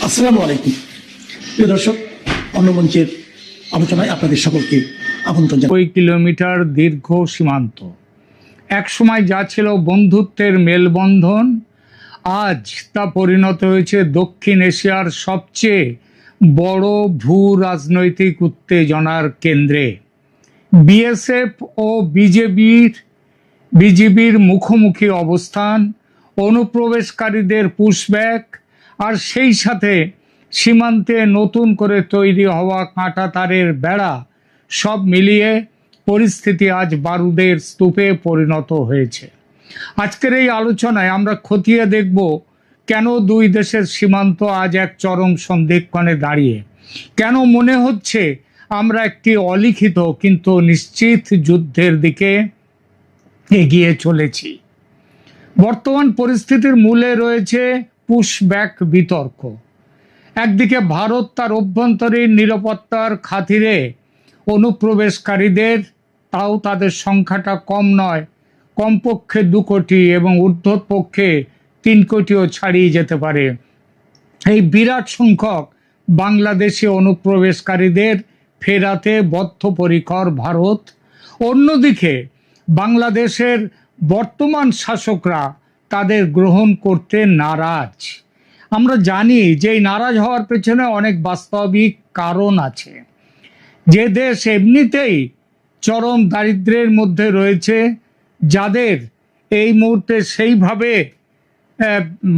আসসালামু আলাইকুম প্রিয় দর্শক, অন্য মঞ্চের আলোচনায় আপনাদের সকলকে আমন্ত্রণ জানাই। 90 কিলোমিটার দীর্ঘ সীমান্ত এক সময় যা ছিল বন্ধুত্বের মেলবন্ধন, আজ তা পরিণত হয়েছে দক্ষিণ এশিয়ার সবচেয়ে বড় ভূ রাজনৈতিক উত্তেজনার কেন্দ্রে। বিএসএফ ও বিজিবির মুখোমুখি অবস্থান, অনুপ্রবেশকারীদের পুশব্যাক, আর সেই সাথে সীমান্তে নতুন করে তৈরি হওয়া কাঁটাতারের বেড়া, সব মিলিয়ে পরিস্থিতি আজ বারুদের স্তূপে পরিণত হয়েছে। আজকের এই আলোচনায় আমরা খতিয়ে দেখব কেন দুই দেশের সীমান্ত আজ এক চরম সন্ধিক্ষণে দাঁড়িয়ে, কেন মনে হচ্ছে আমরা একটি অলিখিত কিন্তু নিশ্চিত যুদ্ধের দিকে এগিয়ে চলেছি। বর্তমান পরিস্থিতির মূলে রয়েছে পুশব্যাক বিতর্ক। একদিকে ভারত তার অভ্যন্তরীণ নিরাপত্তার খাতিরে অনুপ্রবেশকারীদের, তাও তাদের সংখ্যাটা কম নয়, কমপক্ষে 2 কোটি এবং ঊর্ধ্বপক্ষে 3 কোটিও ছাড়িয়ে যেতে পারে, এই বিরাট সংখ্যক বাংলাদেশি অনুপ্রবেশকারীদের ফেরাতে বদ্ধপরিকর ভারত। অন্যদিকে বাংলাদেশের বর্তমান শাসকরা তাদের গ্রহণ করতে নারাজ। আমরা জানি যে এই নারাজ হওয়ার পেছনে অনেক বাস্তবিক কারণ আছে। যে দেশ এমনিতেই চরম দারিদ্র্যের মধ্যে রয়েছে, যাদের এই মুহূর্তে সেইভাবে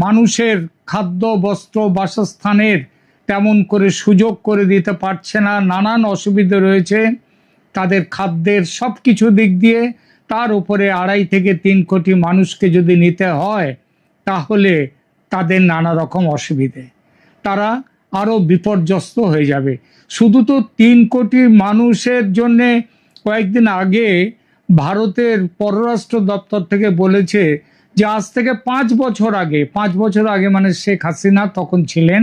মানুষের খাদ্য, বস্ত্র, বাসস্থানের তেমন করে সুযোগ করে দিতে পারছে না, নানান অসুবিধা রয়েছে তাদের খাদ্যের সব কিছু দিক দিয়ে, তার উপরে 2.5 থেকে 3 কোটি মানুষকে যদি নিতে হয় তাহলে তাদের নানা রকম অসুবিধে, তারা আরও বিপর্যস্ত হয়ে যাবে। শুধু তো 3 কোটি মানুষের জন্যে কয়েকদিন আগে ভারতের পররাষ্ট্র দপ্তর থেকে বলেছে যে আজ থেকে 5 বছর আগে মানে শেখ হাসিনা তখন ছিলেন,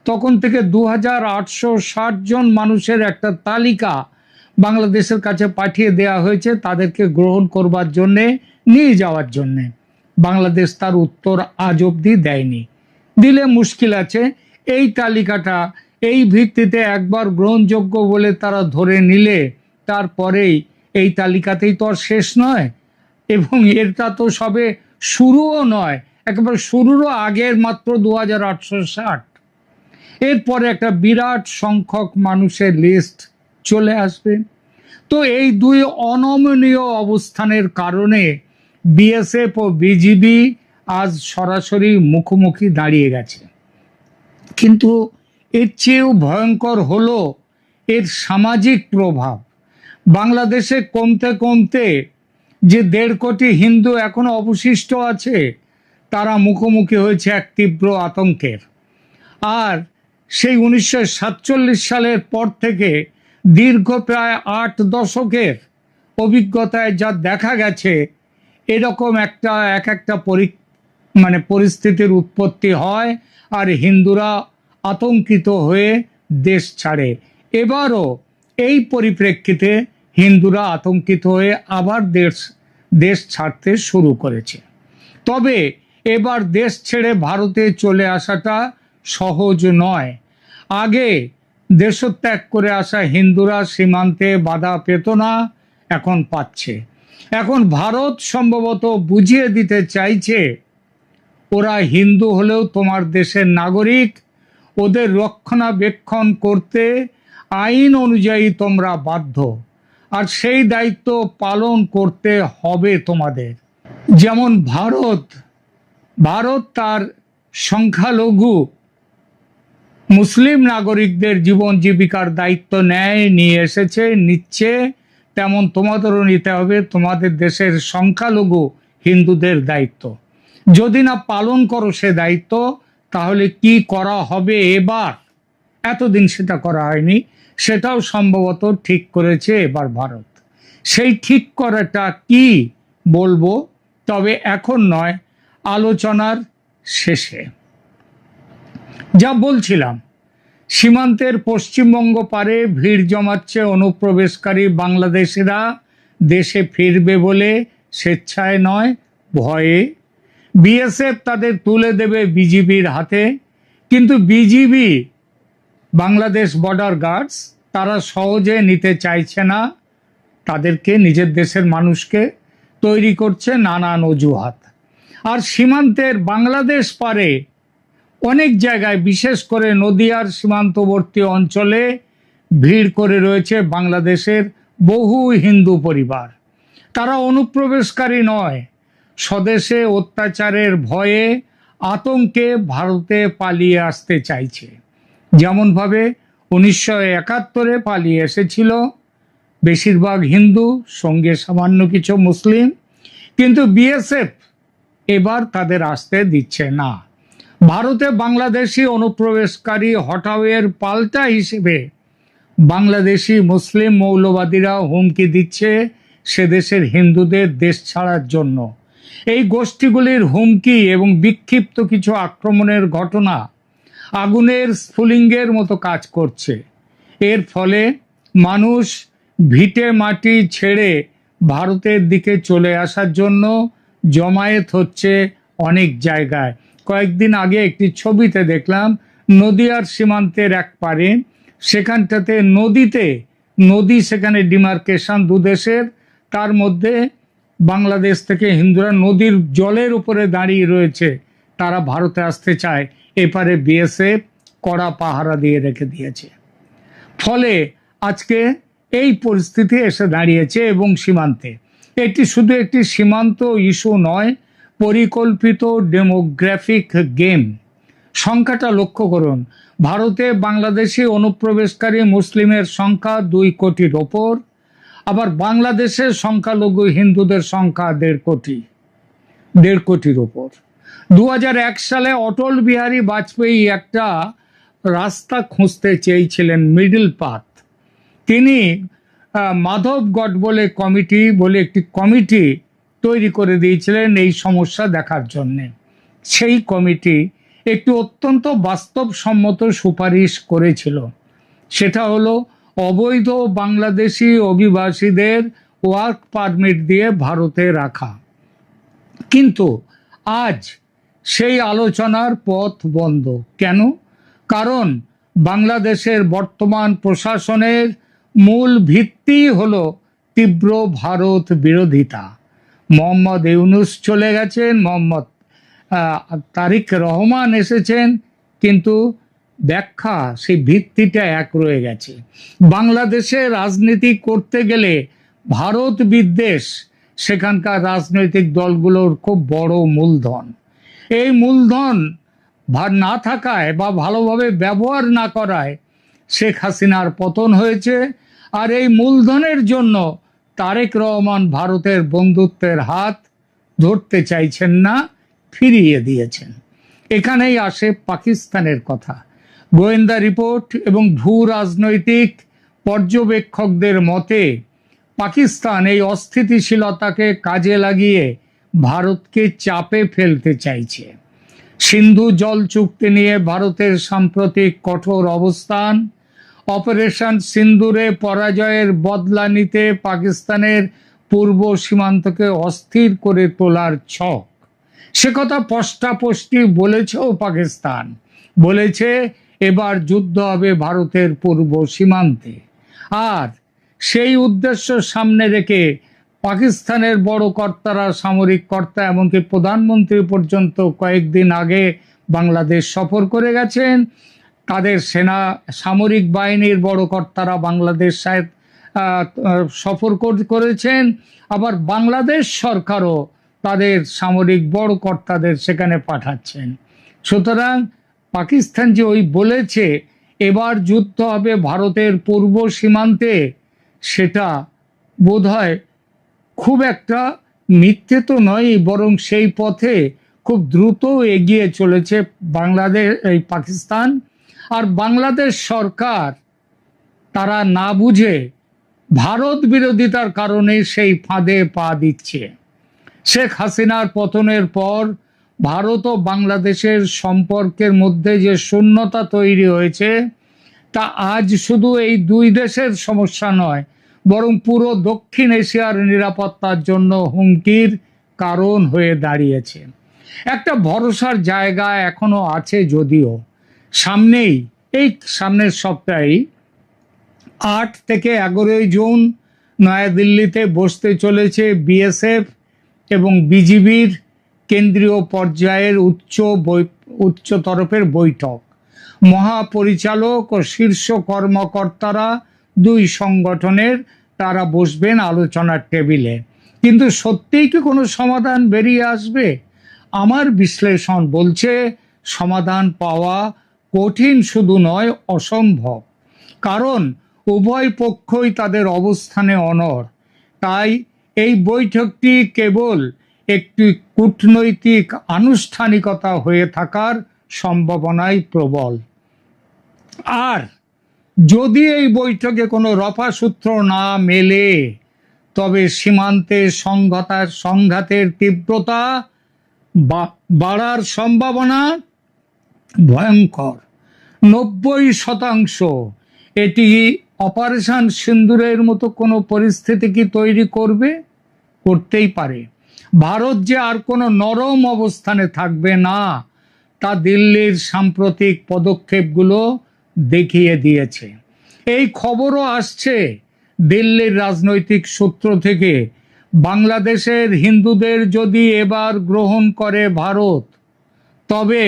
তখন থেকে 2860 জন মানুষের একটা তালিকা বাংলাদেশের কাছে পাঠিয়ে দেওয়া হয়েছে তাদেরকে গ্রহণ করবার জন্যে, নিয়ে যাওয়ার জন্যে। বাংলাদেশ তার উত্তর আজ অবধি দেয়নি। দিলে মুশকিল আছে। এই তালিকাটা এই ভিত্তিতে একবার গ্রহণযোগ্য বলে তারা ধরে নিলে তারপরেই এই তালিকাতেই তো আর শেষ নয়, এবং এটা তো সবে শুরুও নয়, একেবারে শুরুরও আগের মাত্র 2860। এরপরে একটা বিরাট সংখ্যক মানুষের লিস্ট চলে আসবে। তো এই দুই অনমনীয় অবস্থানের কারণে বিএসএফ ও বিজিবি আজ সরাসরি মুখোমুখি দাঁড়িয়ে গেছে। কিন্তু এর চেয়েও ভয়ঙ্কর হলো এর সামাজিক প্রভাব। বাংলাদেশে কমতে কমতে যে 1.5 কোটি হিন্দু এখনো অবশিষ্ট আছে, তারা মুখোমুখি হয়েছে এক তীব্র আতঙ্কের। আর সেই 1947 সালের পর থেকে দীর্ঘ প্রায় 8 দশকের অভিজ্ঞতায় যা দেখা গেছে, এরকম একটা পরিস্থিতির উৎপত্তি হয় আর হিন্দুরা আতঙ্কিত হয়ে দেশ ছাড়ে। এবারও এই পরিপ্রেক্ষিতে হিন্দুরা আতঙ্কিত হয়ে আবার দেশ ছাড়তে শুরু করেছে। তবে এবার দেশ ছেড়ে ভারতে চলে আসাটা সহজ নয়। আগে দেশত্যাগ করে আসা হিন্দুরা সীমান্তে বাধা পেত না, এখন পাচ্ছে। এখন ভারত সম্ভবত বুঝিয়ে দিতে চাইছে ওরা হিন্দু হলেও তোমার দেশের নাগরিক, ওদের রক্ষণাবেক্ষণ করতে আইন অনুযায়ী তোমরা বাধ্য, আর সেই দায়িত্ব পালন করতে হবে তোমাদের। যেমন ভারত তার সংখ্যালঘু মুসলিম নাগরিকদের জীবন জীবিকার দায়িত্ব নিয়ে এসেছে, নিচ্ছে, তেমন তোমাদেরও নিতে হবে তোমাদের দেশের সংখ্যালঘু হিন্দুদের দায়িত্ব। যদি না পালন করো সে দায়িত্ব, তাহলে কি করা হবে এবার? এতদিন সেটা করা হয়নি, সেটাও সম্ভবত ঠিক করেছে এবার ভারত। সেই ঠিক করাটা কি বলবো, তবে এখন নয়, আলোচনার শেষে। যা বলছিলাম, সীমান্তের পশ্চিমবঙ্গ পারে ভিড় জমাচ্ছে অনুপ্রবেশকারী বাংলাদেশিরা দেশে ফিরবে বলে, স্বেচ্ছায় নয়, ভয়ে। বিএসএফ তাদের তুলে দেবে বিজিবির হাতে। কিন্তু বিজিবি, বাংলাদেশ বর্ডার গার্ডস, তারা সহজে নিতে চাইছে না। তাদেরকে, নিজের দেশের মানুষকে তৈরি করছে নানান অজুহাত। আর সীমান্তের বাংলাদেশ পারে অনেক জায়গায়, বিশেষ করে নদিয়ার সীমান্তবর্তী অঞ্চলে ভিড় করে রয়েছে বাংলাদেশের বহু হিন্দু পরিবার। তারা অনুপ্রবেশকারী নয়, স্বদেশে অত্যাচারের ভয়ে, আতঙ্কে ভারতে পালিয়ে আসতে চাইছে। যেমনভাবে 1971-এ পালিয়ে এসেছিল বেশিরভাগ হিন্দু, সঙ্গে সামান্য কিছু মুসলিম। কিন্তু বিএসএফ এবার তাদের আসতে দিচ্ছে না। ভারতে বাংলাদেশি অনুপ্রবেশকারী হটাওয়ের পাল্টা হিসেবে বাংলাদেশি মুসলিম মৌলবাদীরা হুমকি দিচ্ছে সে দেশের হিন্দুদের দেশ ছাড়ার জন্য। এই গোষ্ঠীগুলির হুমকি এবং বিক্ষিপ্ত কিছু আক্রমণের ঘটনা আগুনের স্ফুলিঙ্গের মতো কাজ করছে। এর ফলে মানুষ ভিটে মাটি ছেড়ে ভারতের দিকে চলে আসার জন্য জমায়েত হচ্ছে অনেক জায়গায়। কয়েকদিন আগে একটি ছবিতে দেখলাম নদিয়ার সীমান্তের এক পারে, সেখানটাতে নদী সেখানে ডিমার্কেশন দুদেশের, তার মধ্যে বাংলাদেশ থেকে হিন্দুরা নদীর জলের উপরে দাঁড়িয়ে রয়েছে, তারা ভারতে আসতে চায়। এপারে বিএসএফ কড়া পাহারা দিয়ে রেখে দিয়েছে। ফলে আজকে এই পরিস্থিতি এসে দাঁড়িয়েছে। এবং সীমান্তে এটি শুধু একটি সীমান্ত ইস্যু নয়, পরিকল্পিত ডেমোগ্রাফিক গেম। সংখ্যাটা লক্ষ্য করুন, ভারতে বাংলাদেশি অনুপ্রবেশকারী মুসলিমের সংখ্যা 2 কোটির ওপর, আবার বাংলাদেশের সংখ্যালঘু হিন্দুদের সংখ্যা 1.5 কোটির ওপর। 2001 সালে অটল বিহারী বাজপেয়ী একটা রাস্তা খুঁজতে চেয়েছিলেন, মিডল পাথ। তিনি মাধবগড় বলে একটি কমিটি তৈরি করে দিয়েছিলেন এই সমস্যা দেখার জন্যে। সেই কমিটি একটি অত্যন্ত বাস্তবসম্মত সুপারিশ করেছিল, সেটা হলো অবৈধ বাংলাদেশি অভিবাসীদের ওয়ার্ক পারমিট দিয়ে ভারতে রাখা। কিন্তু আজ সেই আলোচনার পথ বন্ধ। কেন? কারণ বাংলাদেশের বর্তমান প্রশাসনের মূল ভিত্তি হলো তীব্র ভারত বিরোধিতা। মোহাম্মদ ইউনূস চলে গেছেন, মোহাম্মদ তারেক রহমান এসেছেন, কিন্তু ব্যাখ্যা, সেই ভিত্তিটা এক রয়ে গেছে। বাংলাদেশে রাজনীতি করতে গেলে ভারত বিদ্বেষ সেখানকার রাজনৈতিক দলগুলোর খুব বড় মূলধন। এই মূলধন না থাকায় বা ভালোভাবে ব্যবহার না করায় শেখ হাসিনার পতন হয়েছে। আর এই মূলধনের জন্য তারেক রহমান ভারতের বন্ধুত্বের হাত ধরতে চাইছেন না, ফিরিয়ে দিয়েছেন। এখানেই আসে পাকিস্তানের কথা। গোয়েন্দা রিপোর্ট এবং ভূ রাজনৈতিক পর্যবেক্ষকদের মতে পাকিস্তান এই অস্থিতিশীলতাকে কাজে লাগিয়ে ভারতকে চাপে ফেলতে চাইছে। সিন্ধু জল চুক্তি নিয়ে ভারতের সাম্প্রতিক কঠোর অবস্থান, অপারেশন সিন্দুরে পরাজয়ের বদলা নিতে পাকিস্তানের পূর্ব সীমান্তকে অস্থির করে তোলার ছক, সে কথা স্পষ্টই বলেছেও পাকিস্তান। বলেছে এবার যুদ্ধ হবে ভারতের পূর্ব সীমান্তে। আর সেই উদ্দেশ্য সামনে রেখে পাকিস্তানের বড় কর্তারা, সামরিক কর্তা, এমনকি প্রধানমন্ত্রী পর্যন্ত কয়েকদিন আগে বাংলাদেশ সফর করে গেছেন। তাদের সামরিক বাহিনীর বড় কর্তারা বাংলাদেশ সফর করেছেন। আবার বাংলাদেশ সরকারও তাদের সামরিক বড় কর্তাদের সেখানে পাঠাচ্ছেন। সুতরাং পাকিস্তান যে বলেছে এবার যুদ্ধ হবে ভারতের পূর্ব সীমান্তে, সেটা বোধহয় খুব একটা মিথ্যে তো নয়, বরং সেই পথে খুব দ্রুত এগিয়ে চলেছে পাকিস্তান। আর বাংলাদেশ সরকার তারা না বুঝে ভারত বিরোধিতার কারণে সেই ফাঁদে পা দিচ্ছে। শেখ হাসিনার পতনের পর ভারত ও বাংলাদেশের সম্পর্কের মধ্যে যে শূন্যতা তৈরি হয়েছে, তা আজ শুধু এই দুই দেশের সমস্যা নয়, বরং পুরো দক্ষিণ এশিয়ার নিরাপত্তার জন্য হুমকির কারণ হয়ে দাঁড়িয়েছে। একটা ভরসার জায়গা এখনো আছে যদিও, সামনেই, এই সামনের সপ্তাহেই 8 থেকে 11 জুন নয়াদিল্লিতে বসতে চলেছে বিএসএফ এবং বিজিবির কেন্দ্রীয় পর্যায়ের উচ্চ তরফের বৈঠক। মহাপরিচালক ও শীর্ষ কর্মকর্তারা দুই সংগঠনের তারা বসবেন আলোচনার টেবিলে। কিন্তু সত্যিই কি কোনো সমাধান বেরিয়ে আসবে? আমার বিশ্লেষণ বলছে সমাধান পাওয়া কঠিন শুধু নয়, অসম্ভব। কারণ উভয় পক্ষই তাদের অবস্থানে অনড়। তাই এই বৈঠকটি কেবল একটি কূটনৈতিক আনুষ্ঠানিকতা হয়ে থাকার সম্ভাবনাই প্রবল। আর যদি এই বৈঠকে কোনো রফাসূত্র না মেলে, তবে সীমান্তে সংঘাতের তীব্রতা বাড়ার সম্ভাবনা ভয়ঙ্কর। 90% এটি অপারেশন সিন্দুরের মতো কোনো পরিস্থিতি কি তৈরি করতেই পারে। ভারত যে আর কোনো নরম অবস্থানে থাকবে না, তা দিল্লির সাম্প্রতিক পদক্ষেপগুলো দেখিয়ে দিয়েছে। এই খবরও আসছে দিল্লির রাজনৈতিক সূত্র থেকে, বাংলাদেশের হিন্দুদের যদি এবার গ্রহণ করে ভারত, তবে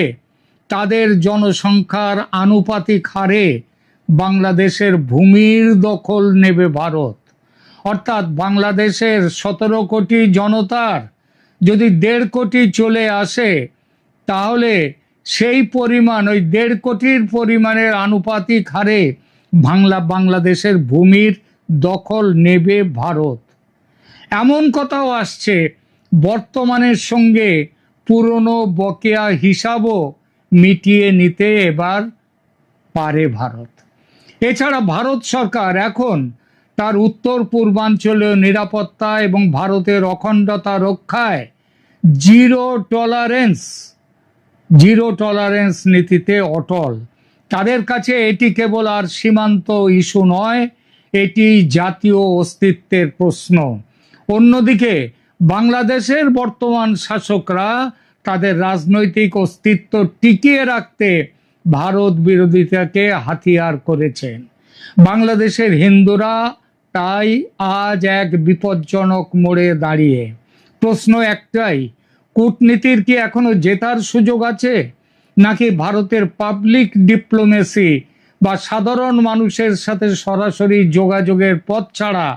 তাদের জনসংখ্যার আনুপাতিক হারে বাংলাদেশের ভূমির দখল নেবে ভারত। অর্থাৎ বাংলাদেশের 17 কোটি জনতার যদি 1.5 কোটি চলে আসে, তাহলে সেই পরিমাণ, ওই 1.5 কোটির পরিমাণের আনুপাতিক হারে বাংলাদেশের ভূমির দখল নেবে ভারত। এমন কথাও আসছে বর্তমানের সঙ্গে পুরনো বকেয়া হিসাবও মিটিয়ে নিতে এবার পারে ভারত। এছাড়া ভারত সরকার এখন তার উত্তর পূর্বাঞ্চলীয় নিরাপত্তা এবং ভারতের অখণ্ডতা রক্ষায় জিরো টলারেন্স নীতিতে অটল। তাদের কাছে এটি কেবল আর সীমান্ত ইস্যু নয়, এটি জাতীয় অস্তিত্বের প্রশ্ন। অন্যদিকে বাংলাদেশের বর্তমান শাসকরা তাদের রাজনৈতিক অস্তিত্ব টিকিয়ে রাখতে ভারত বিরোধিতাকে হাতিয়ার করেছেন। বাংলাদেশের হিন্দুরা তাই আজ এক বিপজ্জনক মোড়ে দাঁড়িয়ে। প্রশ্ন একটাই, কূটনীতির কি এখনো জেতার সুযোগ আছে, নাকি ভারতের পাবলিক ডিপ্লোমেসি বা সাধারণ মানুষের সাথে সরাসরি যোগাযোগের পথ ছাড়া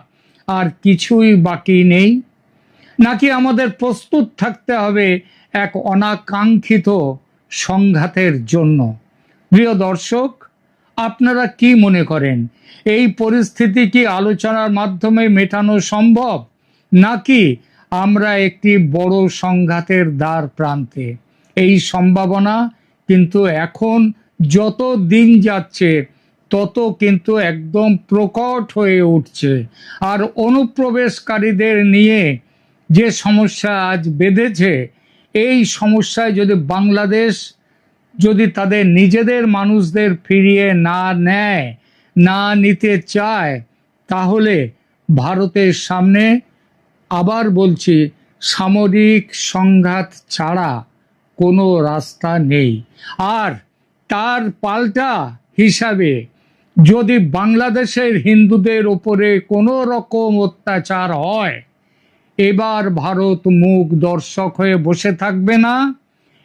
আর কিছুই বাকি নেই? নাকি আমাদের প্রস্তুত থাকতে হবে এক অনাকাঙ্ক্ষিত সংঘাতের জন্য? প্রিয় দর্শক, আপনারা কি মনে করেন, এই পরিস্থিতি কি আলোচনার মাধ্যমে মেটানো সম্ভব, নাকি আমরা একটি বড় সংঘাতের দ্বার প্রান্তে? এই সম্ভাবনা কিন্তু এখন যত দিন যাচ্ছে তত কিন্তু একদম প্রকট হয়ে উঠছে। আর অনুপ্রবেশকারীদের নিয়ে যে সমস্যা আজ বেঁধেছে, এই সমস্যায় যদি বাংলাদেশ যদি তাদের নিজেদের মানুষদের ফিরিয়ে না নিতে চায়, তাহলে ভারতের সামনে, আবার বলছি, সামরিক সংঘাত ছাড়া কোনো রাস্তা নেই। আর তার পাল্টা হিসাবে যদি বাংলাদেশের হিন্দুদের ওপরে কোনো রকম অত্যাচার হয়, এবার ভারত মুখ দর্শক হয়ে বসে থাকবে না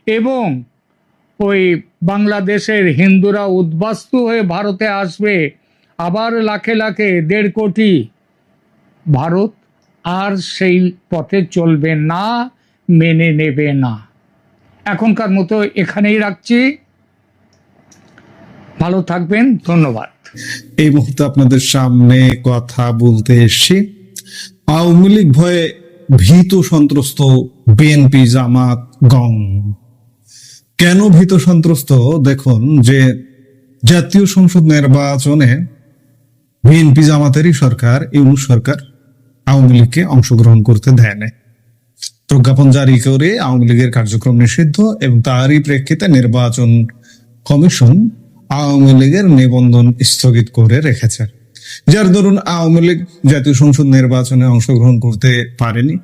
এবং ওই বাংলাদেশের হিন্দুরা উদ্বাস্তু হয়ে ভারতে আসবে, আবার লাখে লাখে 1.5 কোটি। ভারত আর সেই পথে চলবে না, মেনে নেবে না। এখনকার মতো এখানেই রাখছি। ভালো থাকবেন, ধন্যবাদ। এই মুহূর্তে আপনাদের সামনে কথা বলতে এসেছি। আওয়ামী লীগ ভয়ে ভীত সন্ত্রস্ত বিএনপি, জামাত, গং। কেন ভীত সন্ত্রস্ত? দেখুন, যে জাতীয় সংসদ নির্বাচনে বিএনপি জামাতেরই সরকার, ইউনূস সরকার আওয়ামী লীগকে অংশগ্রহণ করতে দেয় না, প্রজ্ঞাপন জারি করে আওয়ামী লীগের কার্যক্রম নিষিদ্ধ, এবং তারই প্রেক্ষিতে নির্বাচন কমিশন আওয়ামী লীগের নিবন্ধন স্থগিত করে রেখেছে, যার দরুন আওয়ামী লীগ জাতীয় সংসদ নির্বাচনে অংশগ্রহণ করতে পারেনি।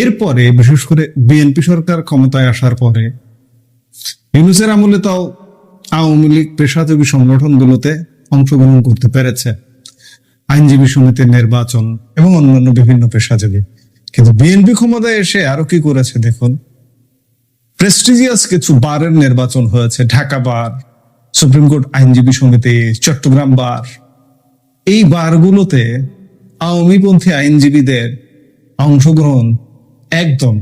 এরপরে বিশেষ করে বিএনপি সরকার ক্ষমতায় আসার পরে ইউনূসের আমলে তাও আওয়ামী লীগ পেশাজীবী সংগঠনগুলোতে অংশগ্রহণ করতে পেরেছে, আইনজীবী সমিতির নির্বাচন এবং অন্যান্য বিভিন্ন পেশাজীবী। কিন্তু বিএনপি ক্ষমতায় এসে আরো কি করেছে দেখুন। প্রেস্টিজিয়াস কিছু বারের নির্বাচন হয়েছে, ঢাকা বার, সুপ্রিম কোর্ট আইনজীবী সমিতি, চট্টগ্রাম বার। এই বারগুলোতে আওয়ামীপন্থী আইনজীবীদের অংশগ্রহণ একদম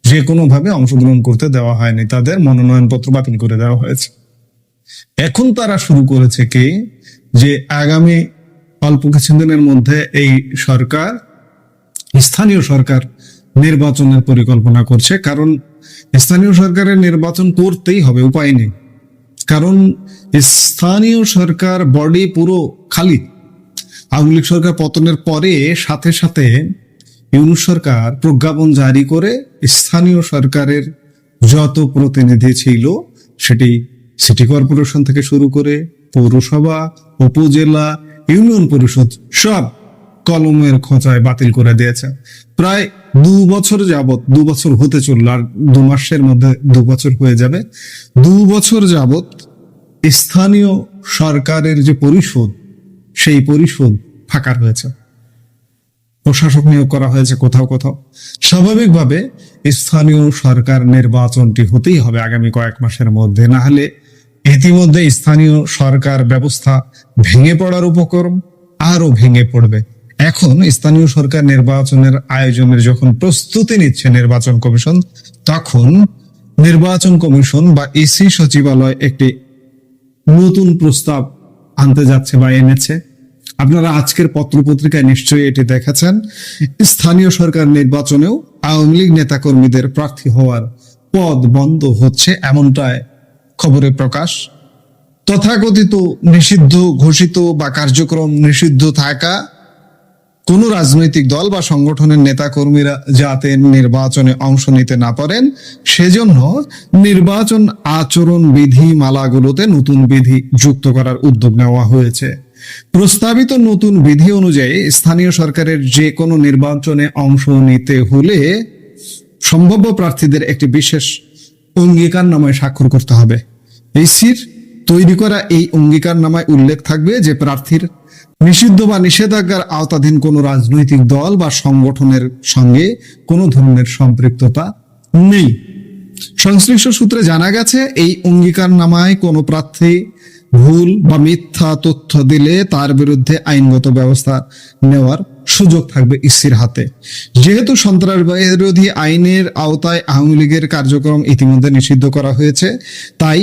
যে কোনো ভাবে অংশগ্রহণ করতে দেওয়া হয়নি, তাদের মনোনয়নপত্র বাতিল করে দেওয়া হয়েছে। এখন তারা শুরু করেছে কি, যে আগামী অল্প কিছুদিনের মধ্যে এই সরকার স্থানীয় সরকার নির্বাচনের পরিকল্পনা করছে। কারণ স্থানীয় সরকারের নির্বাচন করতেই হবে, উপায় নেই। কারণ স্থানীয় সরকার বডি পুরো খালি। আওয়ামী লীগ সরকার পতনের পরে সাথে সাথে ইউনূস সরকার প্রজ্ঞাপন জারি করে স্থানীয় সরকারের যত প্রতিনিধি ছিল, সেটি সিটি কর্পোরেশন থেকে শুরু করে পৌরসভা, উপজেলা, ইউনিয়ন পরিষদ সব কলমের খোঁচায় বাতিল করে দিয়েছে। প্রায় 2 বছর যাবত, 2 বছর হতে চলল, আর 2 মাসের মধ্যে 2 বছর হয়ে যাবে। 2 বছর যাবত স্থানীয় সরকারের যে পরিষদ, সেই পরিষদ ফাঁকা রয়েছে। প্রশাসক নিয়োগ করা হয়েছে কোথাও কোথাও। স্বাভাবিকভাবে স্থানীয় সরকার নির্বাচনটি হতেই হবে আগামী কয়েক মাসের মধ্যে, না হলে ইতিমধ্যে স্থানীয় সরকার ব্যবস্থা ভেঙে পড়ার উপক্রম, আরো ভেঙে পড়বে। এখন স্থানীয় সরকার নির্বাচনের আয়োজনের যখন প্রস্তুতি নিচ্ছে নির্বাচন কমিশন, তখন নির্বাচন কমিশন বা ইসি সচিবালয় একটি নতুন প্রস্তাব আনতে যাচ্ছে বা এনেছে। আপনারা আজকের পত্রপত্রিকায় নিশ্চয়ই এটি দেখেছেন। স্থানীয় সরকার নির্বাচনেও আওয়ামী লীগ নেতাকর্মীদের প্রার্থী হওয়ার পদ বন্ধ হচ্ছে, এমনটাই খবরে প্রকাশ। তথাকথিত নিষিদ্ধ ঘোষিত বা কার্যক্রম নিষিদ্ধ থাকা কোন রাজনৈতিক দল বা সংগঠনের নেতাকর্মীরা যাতে নির্বাচনে অংশ নিতে না পারেন, সেজন্য নির্বাচন আচরণ বিধি মালাগুলোতে নতুন বিধি যুক্ত করার উদ্যোগ নেওয়া হয়েছে। প্রস্তাবিত নতুন বিধি অনুযায়ী স্থানীয় সরকারের যে কোনো নির্বাচনে অংশ নিতে হলে সম্ভাব্য প্রার্থীদের একটি বিশেষ অঙ্গীকারনামায় স্বাক্ষর করতে হবে। ইসির তৈরি করা এই অঙ্গীকারনামায় উল্লেখ থাকবে যে প্রার্থীর নিষিদ্ধ বা নিষেধাজ্ঞার আওতাধীন কোনো রাজনৈতিক দল বা সংগঠনের সঙ্গে কোনো ধরনের সম্পৃক্ততা নেই। সংশ্লিষ্ট সূত্রে জানা গেছে, এই অঙ্গীকারনামায় কোনো প্রার্থী ভুল বা মিথ্যা তথ্য দিলে তার বিরুদ্ধে আইনগত ব্যবস্থা নেওয়ার সুযোগ থাকবে ইসির হাতে। যেহেতু সন্ত্রাস বিরোধী আইনের আওতায় আওয়ামী লীগের কার্যক্রম ইতিমধ্যে নিষিদ্ধ করা হয়েছে, তাই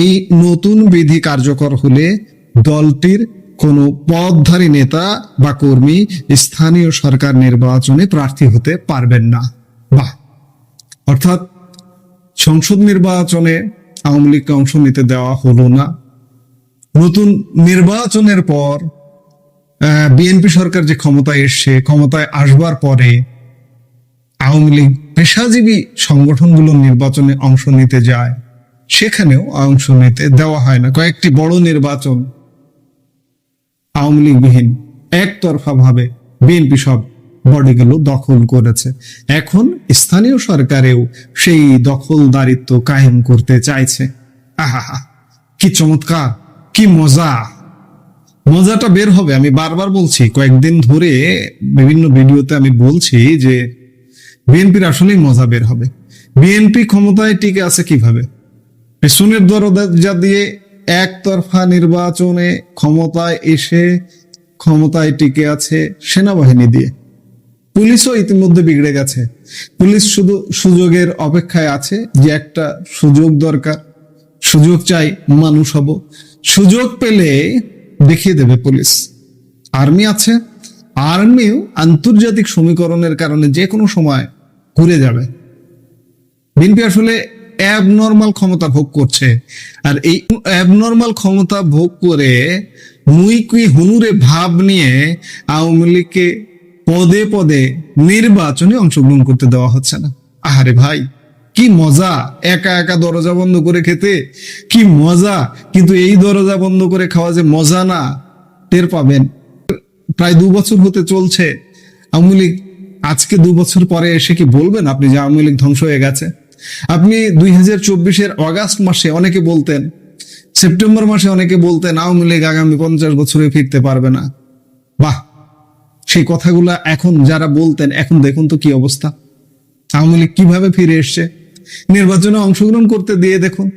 এই নতুন বিধি কার্যকর হলে দলটির কোনো পদধারী নেতা বা কর্মী স্থানীয় সরকার নির্বাচনে প্রার্থী হতে পারবেন না। বাহ! অর্থাৎ সংসদ নির্বাচনে আওয়ামী লীগকে অংশ নিতে দেওয়া হলো না। নতুন নির্বাচনের পর বিএনপি সরকার যে ক্ষমতায় এসছে, ক্ষমতায় আসবার পরে আওয়ামী লীগ পেশাজীবী সংগঠনগুলো নির্বাচনে অংশ নিতে যায়, সেখানেও অংশ নিতে দেওয়া হয় না। কয়েকটি বড় নির্বাচন আওয়ামী লীগবিহীন একতরফা ভাবে বিএনপি সব বডিগুলো দখল করেছে। এখন স্থানীয় সরকারেও সেই দখলদারিত্ব কায়েম করতে চাইছে। আহা, কি চমৎকার, কি মজা! মজাটা বের হবে। আমি বারবার বলছি, কয়েকদিন ধরে বিভিন্ন ভিডিওতে আমি বলছি যে বিএনপির আসলেই মজা বের হবে। বিএনপি ক্ষমতায় টিকে আছে কিভাবে? পেছনের দরজা দিয়ে একতরফা নির্বাচনে ক্ষমতায় এসে ক্ষমতায় টিকে আছে সেনাবাহিনী দিয়ে। পুলিশও ইতিমধ্যে বিগড়ে গেছে। পুলিশ শুধু সুযোগের অপেক্ষায় আছে, যে একটা সুযোগ দরকার, সুযোগ চাই, মানুষ হব, সুযোগ পেলে দেখিয়ে দেবে পুলিশ। আর্মি আছে, আর্মিও আন্তর্জাতিক সমীকরণের কারণে যে কোনো সময় ঘুরে যাবে। বিএনপি আসলে অ্যাবনর্মাল ক্ষমতা ভোগ করছে, আর এই অ্যাবনর্মাল ক্ষমতা ভোগ করে মুইকুই হুনুরে ভাব নিয়ে আওয়ামী লীগকে পদে পদে নির্বাচনে অংশগ্রহণ করতে দেওয়া হচ্ছে না। আহারে ভাই, কি মজা একা একা দরজা বন্ধ করে খেতে, কি মজা! কিন্তু এই দরজা বন্ধ করে খাওয়া যে মজা না, টের পাবেন। প্রায় 2 বছর হতে চলছে আওয়ামী লীগ। আজকে 2 বছর পরে এসে কি বলবেন আপনি যে আওয়ামী লীগ ধ্বংস হয়ে গেছে? আপনি 2024-এর অগাস্ট মাসে অনেকে বলতেন সেপ্টেম্বর মাসে অনেকে বলতেন আওয়ামী লীগ আগামী 50 বছরে ফিরতে পারবে না। বাহ, সেই কথাগুলা এখন যারা বলতেন, এখন দেখুন তো কি অবস্থা। আওয়ামী লীগ কিভাবে ফিরে এসছে। নির্বাচনে অংশগ্রহণ করতে দিয়ে দেখুন,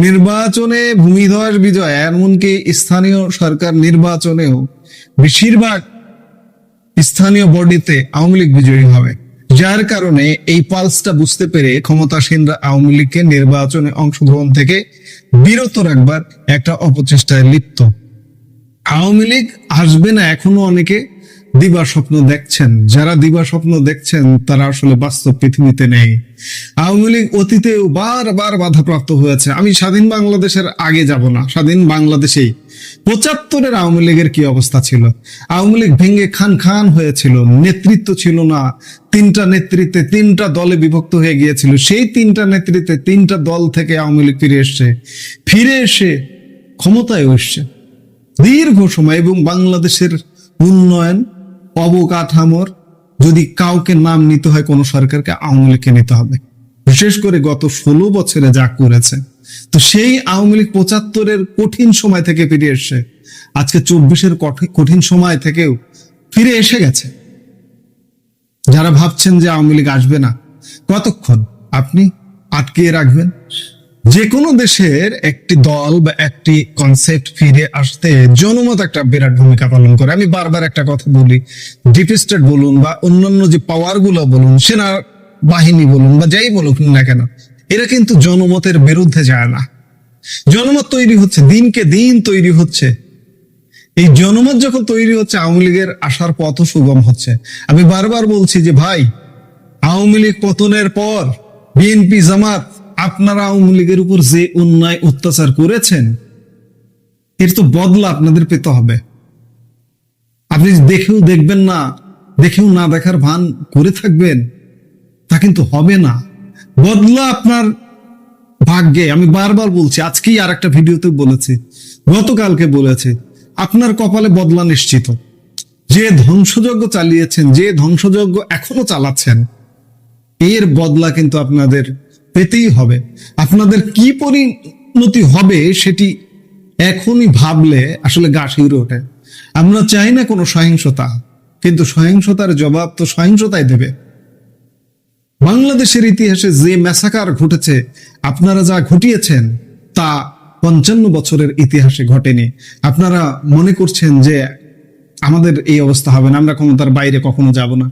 নির্বাচনে ভূমিধস বিজয়, এমনকি স্থানীয় সরকার নির্বাচনেও বেশিরভাগ স্থানীয় বডিতে আওয়ামী লীগ বিজয়ী হবে। যার কারণে এই পালসটা বুঝতে পেরে ক্ষমতাসীনরা আওয়ামী লীগকে নির্বাচনে অংশগ্রহণ থেকে বিরত রাখবার একটা অপচেষ্টায় লিপ্ত। আওয়ামী লীগ আসবে না এখনো অনেকে দিবা স্বপ্ন দেখছেন। যারা দিবা স্বপ্ন দেখছেন তারা আসলে বাস্তব পৃথিবীতে নেই। আওয়ামী লীগ অতীতেও বারবার বাধাপ্রাপ্ত হয়েছে। আমি স্বাধীন বাংলাদেশের আগে যাব না, স্বাধীন বাংলাদেশেই 75-এর আওয়ামী লীগের কি অবস্থা ছিল। আওয়ামী লীগ ভেঙে খান খান হয়েছিল, নেতৃত্ব ছিল না, 3টা নেতৃত্বে 3টা দলে বিভক্ত হয়ে গিয়েছিল। সেই 3টা নেতৃত্বে 3টা দল থেকে আওয়ামী লীগ ফিরে এসে ক্ষমতায় এসছে দীর্ঘ সময়। এবং বাংলাদেশের উন্নয়ন অবকাঠামোর যদি কাউকে নাম নিতে হয় কোন সরকারকে, আওয়ামী লীগকে নিতে হবে। বিশেষ করে গত 16 বছরে যা করেছে। তো সেই আওয়ামী লীগ 75-এর কঠিন সময় থেকে ফিরে এসছে, আজকে 24-এর কঠিন সময় থেকেও ফিরে এসে গেছে। যারা ভাবছেন যে আওয়ামী লীগ আসবে না, কতক্ষণ আপনি আটকিয়ে রাখবেন? যে কোনো দেশের একটি দল বা একটি কনসেপ্ট ফিরে আসতে জনমত একটা বিরাট ভূমিকা পালন করে। আমি বারবার একটা কথা বলি, ডিপ স্টেট বলুন বা অন্যান্য যে পাওয়ার গুলো বলুন, সেনা বাহিনী বলুন বা যাই বলুক না কেন, এরা কিন্তু জনমতের বিরুদ্ধে যায় না। জনমত তৈরি হচ্ছে, দিনকে দিন তৈরি হচ্ছে। এই জনমত যখন তৈরি হচ্ছে, আওয়ামী লীগের আসার পথ সুগম হচ্ছে। আমি বারবার বলছি যে ভাই, আওয়ামী লীগ পতনের পর বিএনপি জামাত আপনারা আওয়ামী লীগের উপর যে অন্যায় অত্যাচার করেছেন, এর তো বদলা আপনাদের পেতে হবে। আপনি দেখেও দেখবেন না, দেখেও না দেখার ভান করে থাকবেন, তা কিন্তু হবে না। বদলা আপনার ভাগ্যে। আমি বারবার বলছি, আজকেই আর একটা ভিডিওতে বলেছি, গতকালকে বলেছি, আপনার কপালে বদলা নিশ্চিত। যে ধ্বংসযজ্ঞ চালিয়েছেন, যে ধ্বংসযজ্ঞ এখনো চালাচ্ছেন, এর বদলা কিন্তু আপনাদের পেতেই হবে। আপনাদের কি পরিণতি হবে সেটি এখনই ভাবলে আসলে গা শিউরে ওঠে। আমরা চাই না কোনো সহিংসতা, কিন্তু সহিংসতার জবাব তো সহিংসতাই দেবে। বাংলাদেশের ইতিহাসে যে ম্যাসাকার ঘটেছে, আপনারা যা ঘটিয়েছেন তা 55 বছরের ইতিহাসে ঘটেনি। আপনারা মনে করছেন যে আমাদের এই অবস্থা হবে না, আমরা ক্ষমতার বাইরে কখনো যাব না।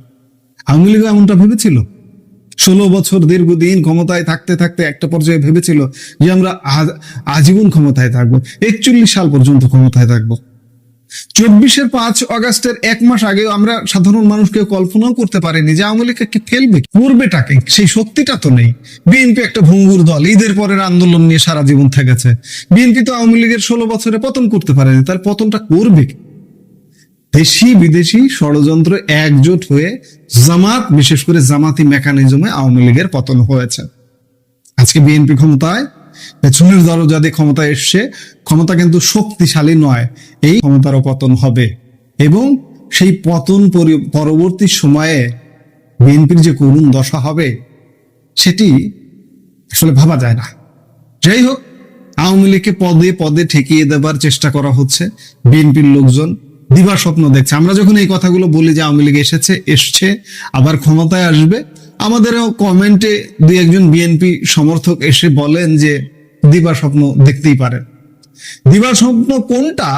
আওয়ামী লীগ এমনটা ভেবেছিল? 16 বছর দীর্ঘদিন ক্ষমতায় থাকতে থাকতে একটা পর্যায়ে ভেবেছিল যে আমরা আজীবন ক্ষমতায় থাকবো, 41 সাল পর্যন্ত ক্ষমতায় থাকবো। 24-এর 5 আগস্টের 1 মাস আগেও আমরা সাধারণ মানুষকে কল্পনাও করতে পারিনি যে আওয়ামী লীগকে ফেলবে, করবেটাকে, সেই শক্তিটা তো নেই। বিএনপি একটা ভঙ্গুর দল, ঈদের পরের আন্দোলন নিয়ে সারা জীবন থেকেছে। বিএনপি তো আওয়ামী লীগের 16 বছরে পতন করতে পারেনি, তার পতনটা করবে। দেশি বিদেশি ষড়যন্ত্র একজোট হয়ে জামাত, বিশেষ করে জামাতি মেকানিজমে আওয়ামী লীগের পতন হয়েছে। আজকে বিএনপি ক্ষমতায়, পেছনের দরজা দিয়ে ক্ষমতায় এসছে। ক্ষমতা কিন্তু শক্তিশালী নয়, এই ক্ষমতারও পতন হবে। এবং সেই পতন পরবর্তী সময়ে বিএনপির যে করুণ দশা হবে সেটি আসলে ভাবা যায় না। যাই হোক, আওয়ামী লীগকে পদে পদে ঠেকিয়ে দেবার চেষ্টা করা হচ্ছে। বিএনপির লোকজন দিবা স্বপ্ন দেখছে। আমরা যখন এই কথাগুলো বলি যে আওয়ামী লীগ এসছে আবার ক্ষমতায় আসবে, আমাদেরও কমেন্টে 2-1 বিএনপি সমর্থক এসে বলেন যে দিবা স্বপ্ন দেখতেই পারেন। দিবা স্বপ্ন কোনটা?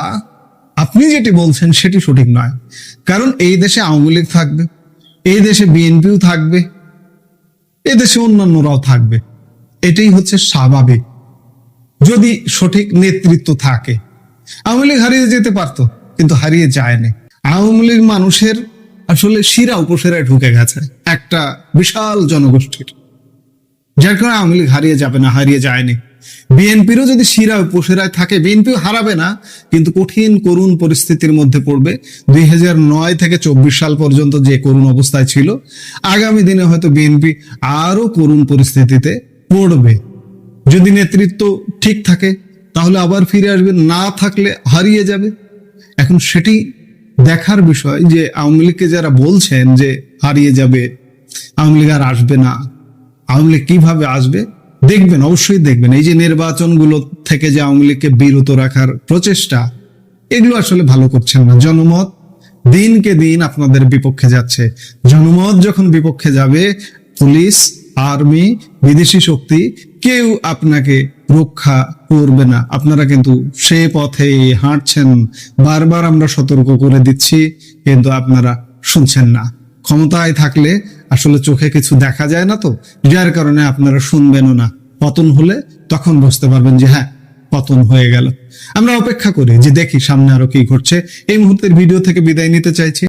আপনি যেটি বলছেন সেটি সঠিক নয়। কারণ এই দেশে আওয়ামী লীগ থাকবে, এই দেশে বিএনপিও থাকবে, এই দেশে অন্যান্যরাও থাকবে। এটাই হচ্ছে স্বাভাবিক, যদি সঠিক নেতৃত্ব থাকে। আওয়ামী লীগ হারিয়ে যেতে পারতো, কিন্তু হারিয়ে যায়নি। আওয়ামী লীগ মানুষের আসলে শিরা উপশিরায় ঢুকে গেছে, একটা বিশাল জনগোষ্ঠীর। যার কারণে আওয়ামী লীগ হারিয়ে যাবে না, হারিয়ে যায়নি। বিএনপিরও যদি শিরা উপশিরায় থাকে, বিএনপিও হারাবে না, কিন্তু কঠিন করুণ পরিস্থিতির মধ্যে পড়বে। 2009 থেকে 24 সাল পর্যন্ত যে করুণ অবস্থায় ছিল, আগামী দিনে হয়তো বিএনপি আরো করুণ পরিস্থিতিতে পড়বে। যদি নেতৃত্ব ঠিক থাকে তাহলে আবার ফিরে আসবে, না থাকলে হারিয়ে যাবে। এখন সেটি দেখার বিষয় যে আওয়ামী লীগকে যারা বলছেন যে হারিয়ে যাবে, আওয়ামী লীগ আর আসবে না, আওয়ামী লীগ কিভাবে আসবে দেখবেন, অবশ্যই দেখবেন, এই যে নির্বাচনগুলো থেকে যে আওয়ামী লীগকে বিরত রাখার প্রচেষ্টা, এগুলো আসলে ভালো করছেন না। জনমত দিনকে দিন আপনাদের বিপক্ষে যাচ্ছে। জনমত যখন বিপক্ষে যাবে, পুলিশ, আর্মি, বিদেশি শক্তি কেউ আপনাকে রক্ষা করবে না। আপনারা কিন্তু সে পথে হাঁটছেন। বারবার আমরা সতর্ক করে দিচ্ছি, কিন্তু আপনারা শুনছেন না। ক্ষমতায় থাকলে আসলে চোখে কিছু দেখা যায় না, তো যার কারণে আপনারা শুনবেনও না। পতন হলে তখন বুঝতে পারবেন যে হ্যাঁ, পতন হয়ে গেল। আমরা অপেক্ষা করি যে দেখি সামনে আরো কি ঘটছে। এই মুহূর্তের ভিডিও থেকে বিদায় নিতে চাইছি।